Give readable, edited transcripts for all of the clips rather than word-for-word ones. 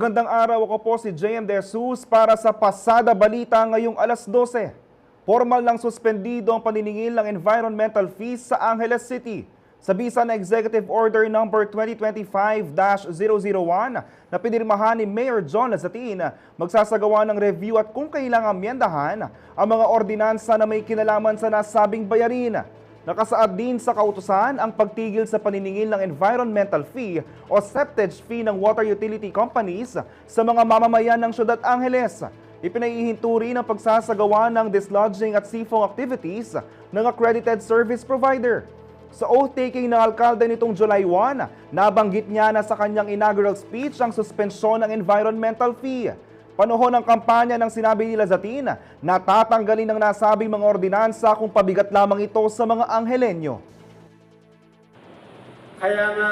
Magandang araw, ako po si JM De Jesus para sa Pasada Balita ngayong alas 12. Formal lang suspendido ang paniningil ng environmental fees sa Angeles City. Sa bisa ng Executive Order No. 2025-001 na pinirmahan ni Mayor John Lazatin, magsasagawa ng review at kung kailangang amyendahan ang mga ordinansa na may kinalaman sa nasabing bayarin. Nakasaad din sa kautusan ang pagtigil sa paniningil ng environmental fee o septage fee ng water utility companies sa mga mamamayan ng Syudad Angeles. Ipinaihinto rin ang pagsasagawa ng dislodging at seafoam activities ng accredited service provider. Sa oath-taking ng alkalde nitong July 1, nabanggit niya na sa kanyang inaugural speech ang suspensyon ng environmental fee. Panahon ng kampanya ng sinabi ni Lazatin na tatanggalin ng nasabing mga ordinansa kung pabigat lamang ito sa mga Anghelenyo. Kaya nga,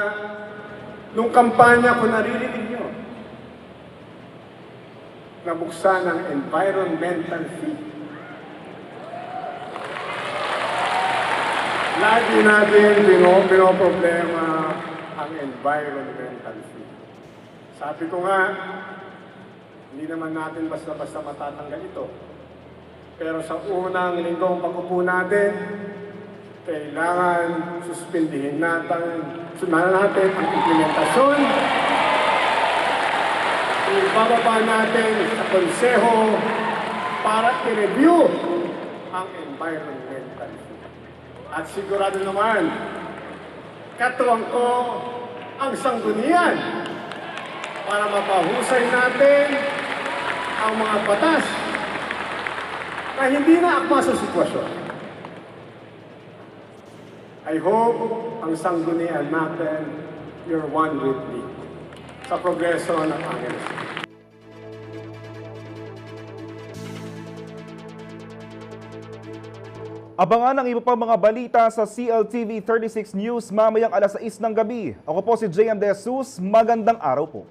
nung kampanya ko naririnig nyo, nabuksan ng environmental fee. Lagi natin pinoproblema ang environmental fee. Sabi ko nga, hindi naman natin basta-basta matatanggal ito. Pero sa unang linggong pag-upo natin, kailangan suspindihin natin ang implementasyon. Ibababa natin sa konseho para i-review ang environmental fee. At sigurado naman, katuwang ko ang sanggunian para mapahusay natin ang mga batas na hindi na akma sa sitwasyon. I hope ang sanggunian natin, you're one with me sa progreso ng Angeles. Abangan ang iba pang mga balita sa CLTV 36 News mamayang alas 6 ng gabi. Ako po si JM De Jesus, magandang araw po.